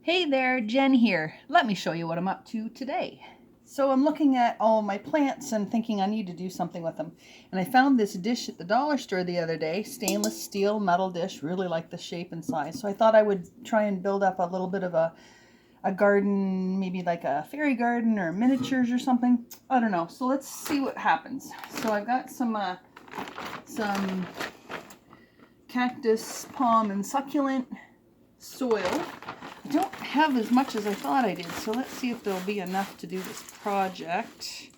Hey there, Jen here. Let me show you what I'm up to today. So I'm looking at all my plants and thinking I need to do something with them. And I found this dish at the dollar store the other day, stainless steel metal dish, really like the shape and size. So I thought I would try and build up a little bit of a garden, maybe like a fairy garden or miniatures or something. I don't know. So let's see what happens. So I've got some cactus, palm, and succulent soil. I don't have as much as I thought I did, so let's see if there'll be enough to do this project.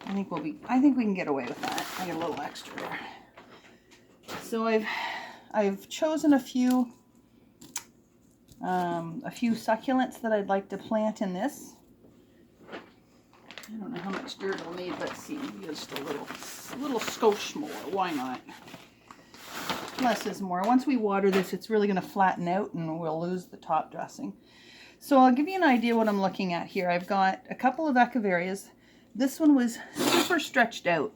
I think we can get away with that. I got a little extra there. So I've chosen a few succulents that I'd like to plant in this. I don't know how much dirt I'll need. Let's see, maybe just a little skosh more. Why not? Less is more. Once we water this, it's really going to flatten out and we'll lose the top dressing. So I'll give you an idea what I'm looking at here. I've got a couple of echeverias. This one was super stretched out.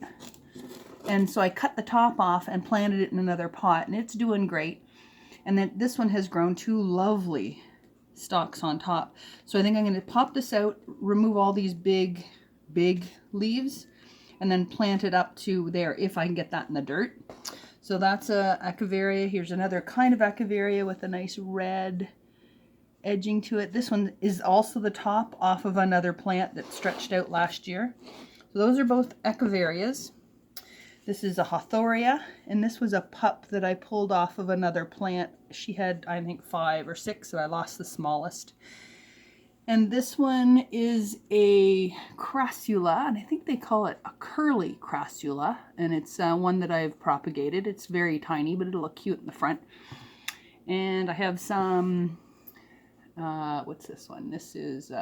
And so I cut the top off and planted it in another pot, and it's doing great. And then this one has grown two lovely stalks on top. So I think I'm going to pop this out, remove all these big leaves, and then plant it up to there if I can get that in the dirt. So that's a echeveria. Here's another kind of echeveria with a nice red edging to it. This one is also the top off of another plant that stretched out last year. So those are both echeverias. This is a Hothoria, and this was a pup that I pulled off of another plant. She had, I think, 5 or 6, so I lost the smallest. And this one is a crassula, and I think they call it a curly crassula, and it's one that I've propagated. It's very tiny, but it'll look cute in the front. And I have some, what's this one? This is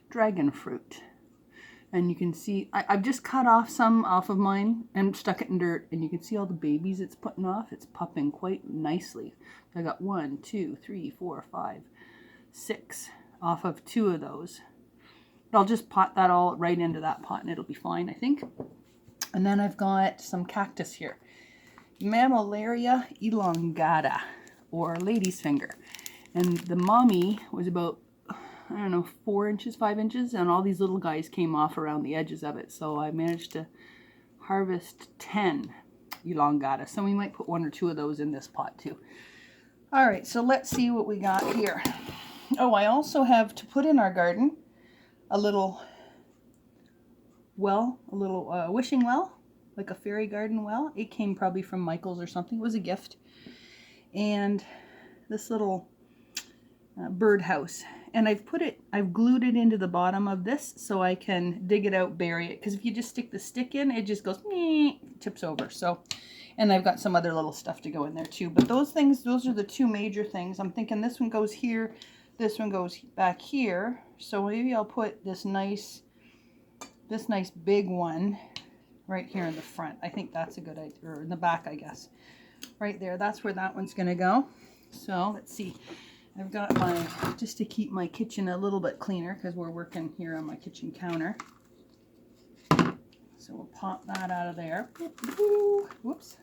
dragon fruit. And you can see, I've just cut off some off of mine and stuck it in dirt, and you can see all the babies it's putting off. It's pupping quite nicely. I got 1, 2, 3, 4, 5, 6 off of 2 of those. But I'll just pot that all right into that pot and it'll be fine, I think. And then I've got some cactus here. Mammillaria elongata, or lady's finger. And the mommy was about, I don't know, 4 inches, 5 inches, and all these little guys came off around the edges of it. So I managed to harvest 10 elongata. So we might put 1 or 2 of those in this pot too. All right, so let's see what we got here. Oh, I also have to put in our garden a little well, a little wishing well, like a fairy garden well. It came probably from Michael's or something. It was a gift. And this little bird house. And I've glued it into the bottom of this so I can dig it out, bury it. Because if you just stick the stick in, it just goes, tips over. So, and I've got some other little stuff to go in there too. But those are the 2 major things. I'm thinking this one goes here. This one goes back here, so maybe I'll put this nice big one right here in the front. I think that's a good idea, or in the back, I guess. Right there, that's where that one's gonna go. So let's see. I've got just to keep my kitchen a little bit cleaner, because we're working here on my kitchen counter. So we'll pop that out of there. Whoops.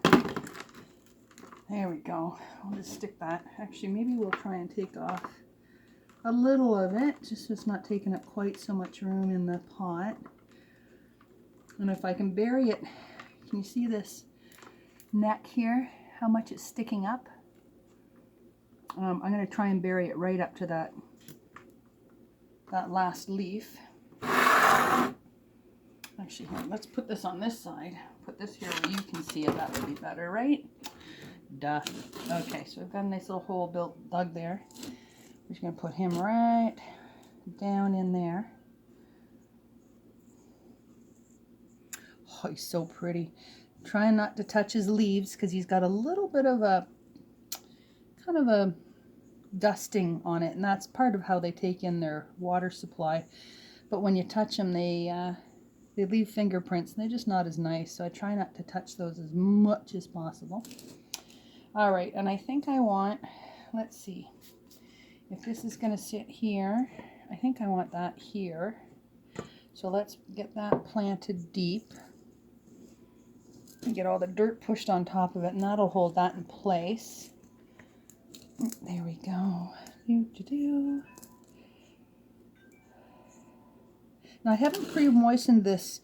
There we go. I'll just stick that. Actually, maybe we'll try and take off a little of it, just so it's not taking up quite so much room in the pot. And if I can bury it, can you see this neck here, how much it's sticking up? I'm going to try and bury it right up to that last leaf. Actually, let's put this on this side. Put this here where you can see it. That would be better, right? Duh. Okay, so we've got a nice little hole dug there. We're just going to put him right down in there. Oh, he's so pretty. Trying not to touch his leaves because he's got a little bit of a kind of a dusting on it, and that's part of how they take in their water supply. But when you touch them, they leave fingerprints, and they're just not as nice. So I try not to touch those as much as possible. All right, and I think I want, let's see. If this is going to sit here, I think I want that here. So let's get that planted deep. And get all the dirt pushed on top of it, and that'll hold that in place. There we go. Now I haven't pre-moistened this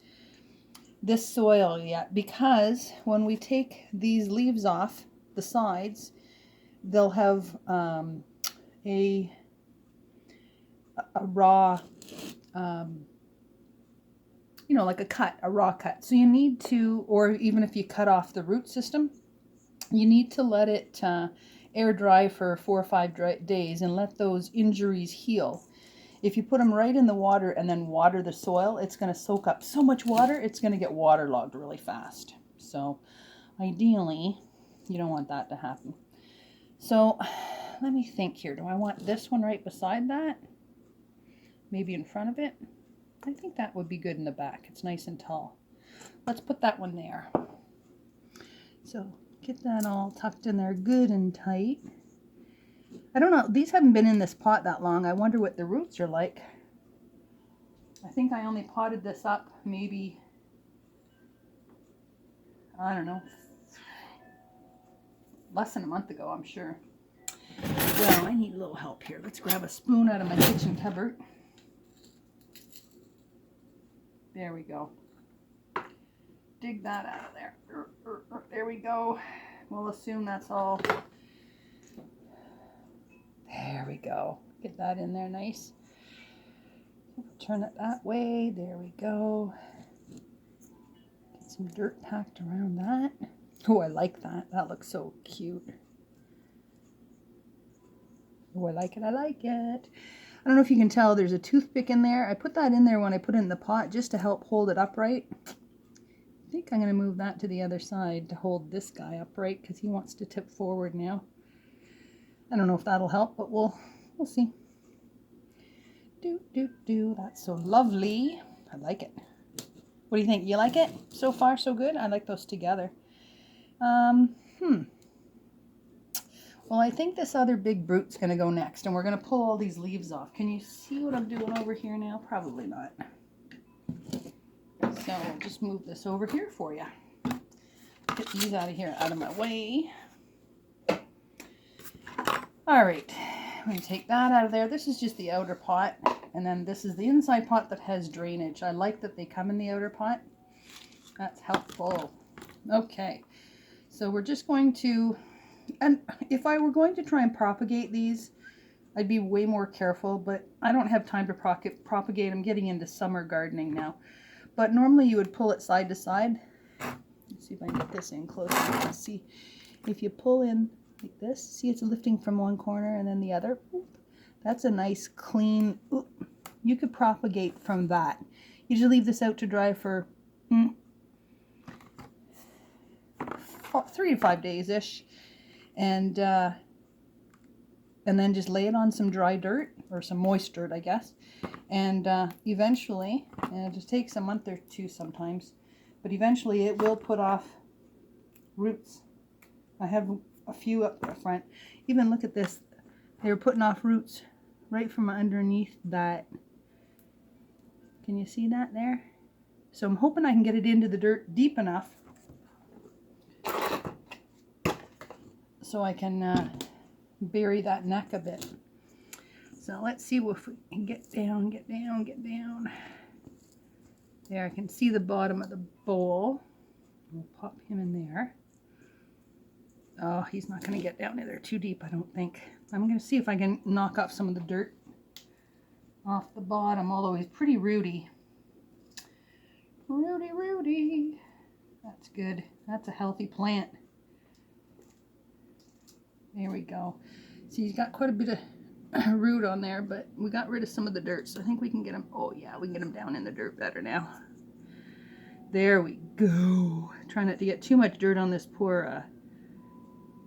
soil yet, because when we take these leaves off the sides, they'll have a raw, you know, like a raw cut. So you need to, or even if you cut off the root system, you need to let it air dry for 4 or 5 days and let those injuries heal. If you put them right in the water and then water the soil, it's going to soak up so much water, it's going to get waterlogged really fast. So ideally, you don't want that to happen. So let me think here. Do I want this one right beside that? Maybe in front of it? I think that would be good in the back. It's nice and tall. Let's put that one there. So get that all tucked in there good and tight. I don't know. These haven't been in this pot that long. I wonder what the roots are like. I think I only potted this up maybe, I don't know, less than a month ago, I'm sure. Well, I need a little help here. Let's grab a spoon out of my kitchen cupboard. There we go. Dig that out of there. There we go. We'll assume that's all. There we go. Get that in there nice. Turn it that way. There we go. Get some dirt packed around that. Oh, I like that. That looks so cute. Oh, I like it. I like it. I don't know if you can tell, there's a toothpick in there. I put that in there when I put it in the pot just to help hold it upright. I think I'm going to move that to the other side to hold this guy upright because he wants to tip forward now. I don't know if that'll help, but we'll see. That's so lovely. I like it. What do you think? You like it? So far, so good? I like those together. Well, I think this other big brute's going to go next, and we're going to pull all these leaves off. Can you see what I'm doing over here now? Probably not. So I'll just move this over here for you. Get these out of my way. All right, I'm going to take that out of there. This is just the outer pot, and then this is the inside pot that has drainage. I like that they come in the outer pot. That's helpful. Okay, so we're just going to, and if I were going to try and propagate these, I'd be way more careful, but I don't have time to propagate. I'm getting into summer gardening now. But normally you would pull it side to side. Let's see if I can get this in closer. You can see if you pull in like this, see it's lifting from one corner and then the other. That's a nice clean, you could propagate from that. You just leave this out to dry for 3 to 5 days-ish. And then just lay it on some dry dirt, or some moist dirt, I guess. And eventually, and it just takes a month or two sometimes, but eventually it will put off roots. I have a few up the front. Even look at this. They were putting off roots right from underneath that. Can you see that there? So I'm hoping I can get it into the dirt deep enough so I can bury that neck a bit. So let's see if we can get down. There, I can see the bottom of the bowl. We'll pop him in there. Oh, he's not going to get down there too deep, I don't think. I'm going to see if I can knock off some of the dirt off the bottom, although he's pretty rooty. Rooty. That's good. That's a healthy plant. There we go. See, he's got quite a bit of root on there, but we got rid of some of the dirt, so I think we can get him. Oh yeah, we can get him down in the dirt better now. There we go. Try not to get too much dirt on this poor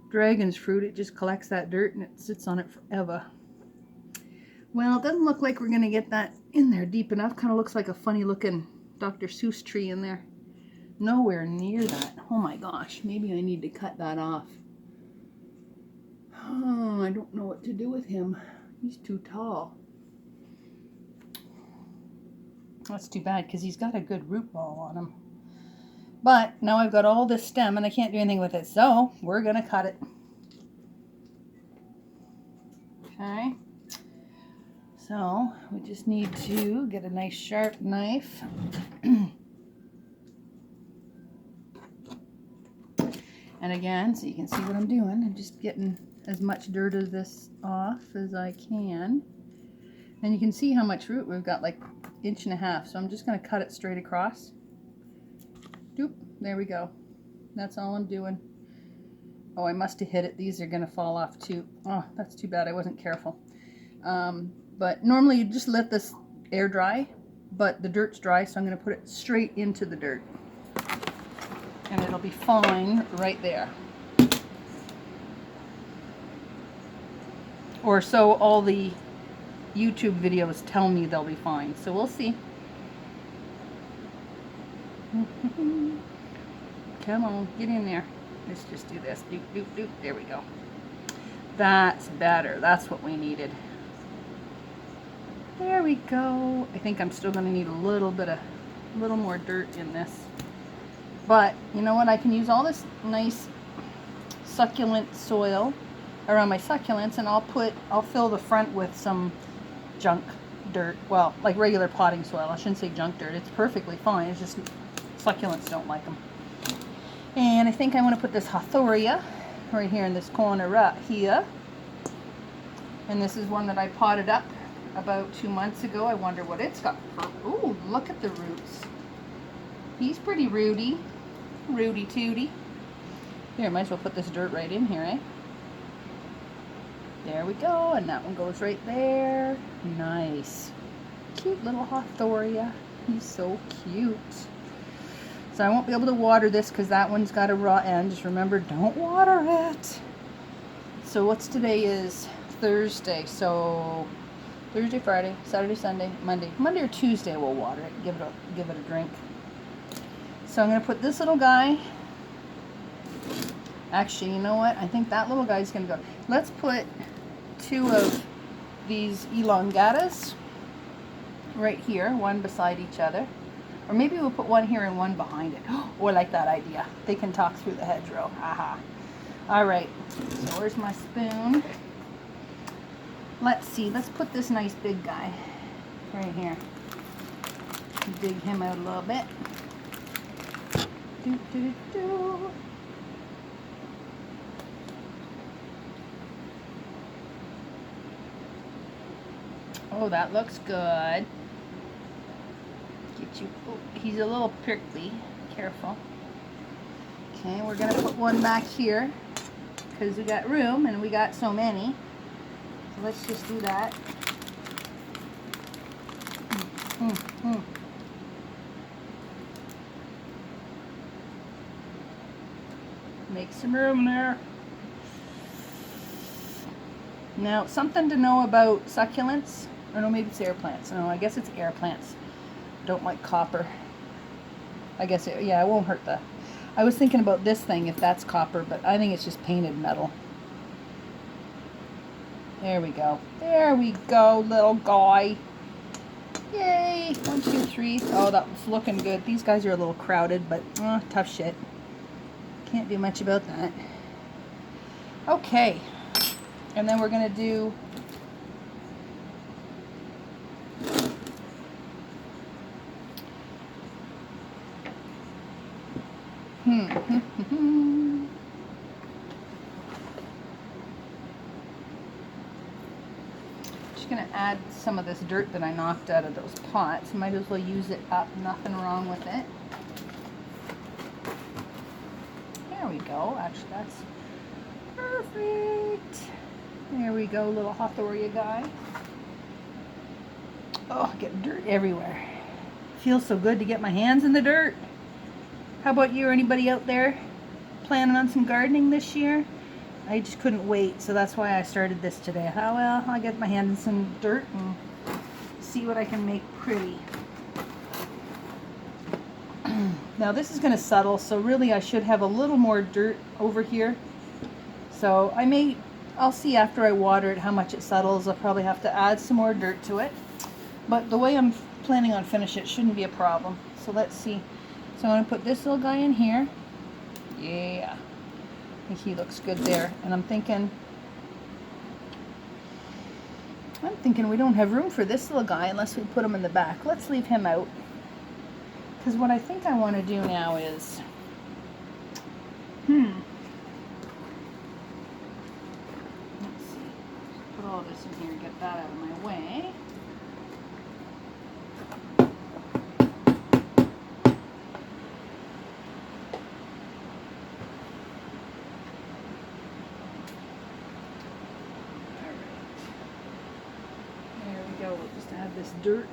dragon's fruit. It just collects that dirt and it sits on it forever. Well, it doesn't look like we're gonna get that in there deep enough. Kind of looks like a funny looking Dr. Seuss tree in there. Nowhere near that. Oh my gosh, maybe I need to cut that off. Oh, I don't know what to do with him. He's too tall. That's too bad because he's got a good root ball on him. But now I've got all this stem and I can't do anything with it, so we're going to cut it. Okay. So we just need to get a nice sharp knife. And again, so you can see what I'm doing, I'm just getting as much dirt of this off as I can. And you can see how much root we've got, like 1.5 inches. So I'm just going to cut it straight across. Doop, there we go. That's all I'm doing. Oh, I must have hit it. These are going to fall off too. Oh, that's too bad. I wasn't careful. But normally you just let this air dry, but the dirt's dry, so I'm going to put it straight into the dirt. And it'll be fine right there. Or so all the YouTube videos tell me they'll be fine. So we'll see. Come on, get in there. Let's just do this. Doop, doop, doop. There we go. That's better. That's what we needed. There we go. I think I'm still going to need a little more dirt in this. But you know what? I can use all this nice succulent soil around my succulents, and I'll fill the front with some junk dirt. Well, like regular potting soil. I shouldn't say junk dirt. It's perfectly fine. It's just succulents don't like them. And I think I want to put this Hawthornia right here in this corner right here. And this is one that I potted up about 2 months ago. I wonder what it's got. Ooh, look at the roots. He's pretty rooty. Rooty tooty. Here, I might as well put this dirt right in here, eh? There we go. And that one goes right there. Nice. Cute little Hawthornia. He's so cute. So I won't be able to water this because that one's got a raw end. Just remember, don't water it. So what's today is Thursday. So Thursday, Friday, Saturday, Sunday, Monday. Monday or Tuesday we'll water it. Give it a drink. So I'm going to put this little guy. Actually, you know what? I think that little guy's going to go. Let's put 2 of these elongatas right here, one beside each other. Or maybe we'll put one here and one behind it. Oh, I like that idea. They can talk through the hedgerow. Aha. All right. So where's my spoon? Let's see. Let's put this nice big guy right here. Dig him out a little bit. Do, do, do. Oh, that looks good. Get you. Oh, he's a little prickly. Careful. Okay, we're gonna put one back here because we got room and we got so many. So let's just do that. Make some room there. Now, something to know about succulents. Or no, maybe it's air plants. No, I guess it's air plants. Don't like copper. I guess, it won't hurt the... I was thinking about this thing, if that's copper, but I think it's just painted metal. There we go. There we go, little guy. Yay! 1, 2, 3. Oh, that's looking good. These guys are a little crowded, but tough shit. Can't do much about that. Okay. And then we're going to do... Just going to add some of this dirt that I knocked out of those pots. Might as well use it up. Nothing wrong with it. There we go. Actually, that's perfect. There we go, little Hawthornia guy. Oh, getting dirt everywhere. Feels so good to get my hands in the dirt. How about you or anybody out there planning on some gardening this year? I just couldn't wait, so that's why I started this today. Oh well, I'll get my hands in some dirt and see what I can make pretty. Now this is going to settle, so really I should have a little more dirt over here. So I'll see after I water it how much it settles. I'll probably have to add some more dirt to it. But the way I'm planning on finishing it shouldn't be a problem. So let's see. So I'm going to put this little guy in here. Yeah. I think he looks good there. And I'm thinking, I'm thinking we don't have room for this little guy unless we put him in the back. Let's leave him out. Because what I think I want to do now is, let's see, put all this in here and get that out of my way. We'll just add this dirt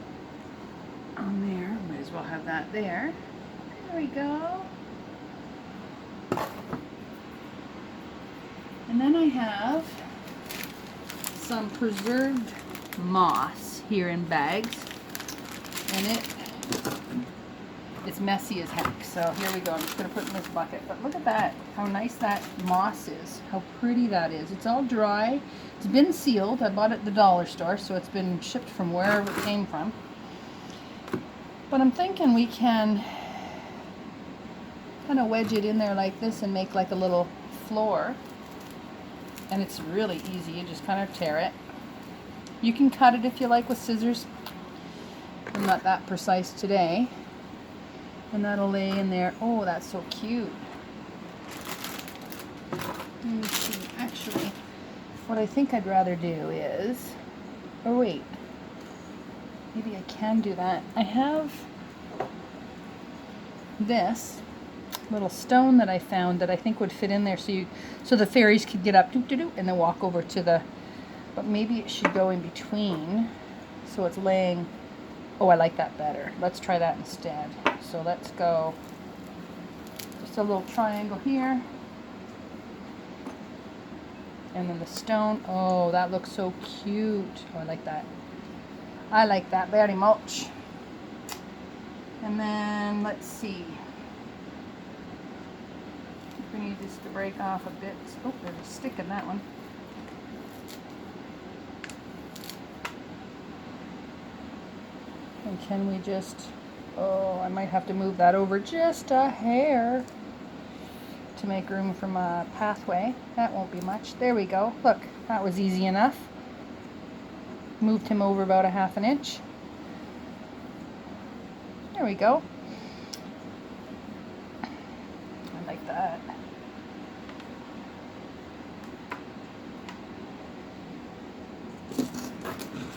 on there. Might as well have that there. There we go. And then I have some preserved moss here in bags, and it's messy as heck. So here we go. I'm just going to put it in this bucket. But look at that, how nice that moss is, how pretty that is. It's all dry. It's been sealed. I bought it at the dollar store, so it's been shipped from wherever it came from. But I'm thinking we can kind of wedge it in there like this and make like a little floor. And it's really easy. You just kind of tear it. You can cut it if you like with scissors. I'm not that precise today. And that'll lay in there. Oh, that's so cute. Let me see. Actually, what I think I'd rather do is, oh wait, maybe I can do that. I have this little stone that I found that I think would fit in there, so the fairies could get up and then walk over to the, but maybe it should go in between, so it's laying. Oh, I like that better. Let's try that instead. So let's go just a little triangle here. And then the stone. Oh, that looks so cute. Oh, I like that. I like that very much. And then, let's see. We need this to break off a bit. Oh, there's a stick in that one. And can we just, oh, I might have to move that over just a hair to make room for my pathway. That won't be much. There we go. Look, that was easy enough. Moved him over about a ½ inch. There we go. I like that.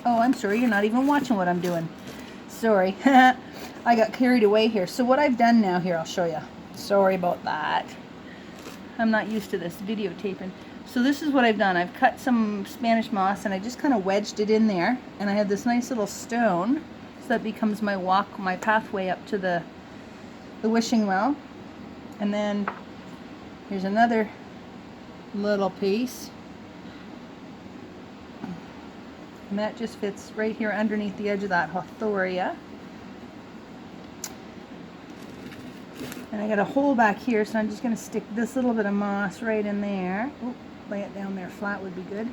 Oh, I'm sorry, you're not even watching what I'm doing. Sorry. I got carried away here. So what I've done now here, I'll show you. Sorry about that. I'm not used to this videotaping. So this is what I've done. I've cut some Spanish moss and I just kind of wedged it in there. And I have this nice little stone. So that becomes my pathway up to the wishing well. And then here's another little piece. And that just fits right here underneath the edge of that Hothoria. And I got a hole back here, so I'm just going to stick this little bit of moss right in there. Ooh, lay it down there flat would be good.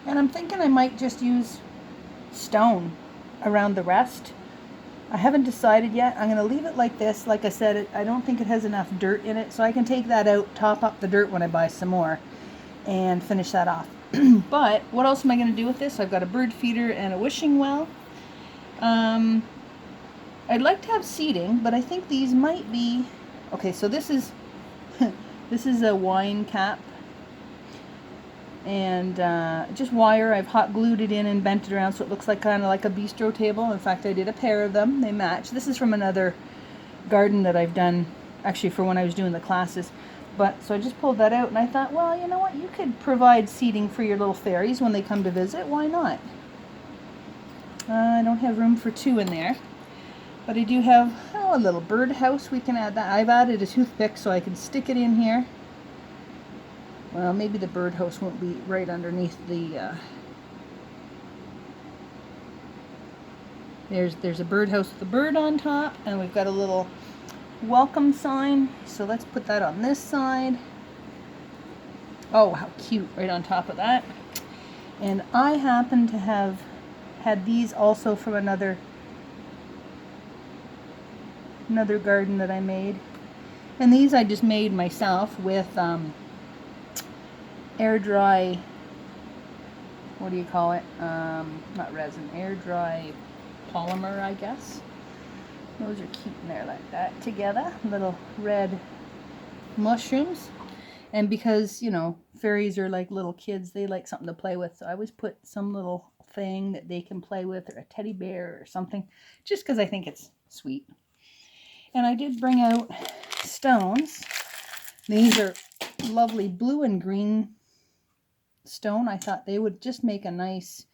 And I'm thinking I might just use stone around the rest. I haven't decided yet. I'm going to leave it like this. Like I said, I don't think it has enough dirt in it, so I can take that out, top up the dirt when I buy some more, and finish that off. But what else am I going to do with this? I've got a bird feeder and a wishing well. I'd like to have seating, but I think these might be, okay, so this is this is a wine cap, and just wire. I've hot glued it in and bent it around so it looks like kind of like a bistro table. In fact, I did a pair of them. They match. This is from another garden that I've done, actually, for when I was doing the classes. But so I just pulled that out, and I thought, well, you know what? You could provide seating for your little fairies when they come to visit. Why not? I don't have room for 2 in there. But I do have a little bird house. We can add that. I've added a toothpick so I can stick it in here. Well, maybe the bird house won't be right underneath the... There's a bird house with a bird on top, and we've got a little welcome sign. So let's put that on this side. Oh, how cute, right on top of that. And I happen to have had these also from another garden that I made. And these I just made myself with air dry what do you call it? Not resin, air dry polymer, I guess. Those are cute and they're like that together. Little red mushrooms. And because, you know, fairies are like little kids, they like something to play with. So I always put some little thing that they can play with, or a teddy bear or something, just because I think it's sweet. And I did bring out stones. These are lovely blue and green stone. I thought they would just make a nice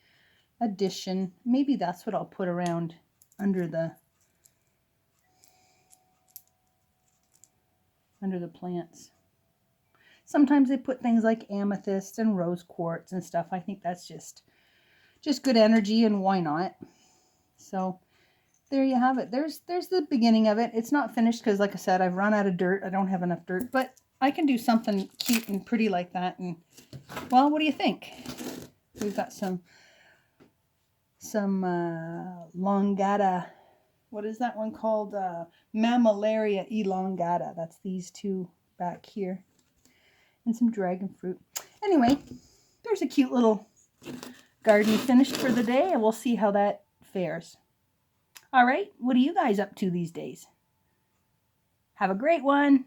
addition. Maybe that's what I'll put around under the plants. Sometimes they put things like amethyst and rose quartz and stuff. I think that's just good energy, and why not? So there you have it. There's the beginning of it. It's not finished because, like I said, I've run out of dirt. I don't have enough dirt, but I can do something cute and pretty like that. And well, what do you think? We've got some longata. What is that one called? Mammillaria elongata. That's these two back here. And some dragon fruit. Anyway, there's a cute little garden finished for the day, and we'll see how that fares. All right, what are you guys up to these days? Have a great one.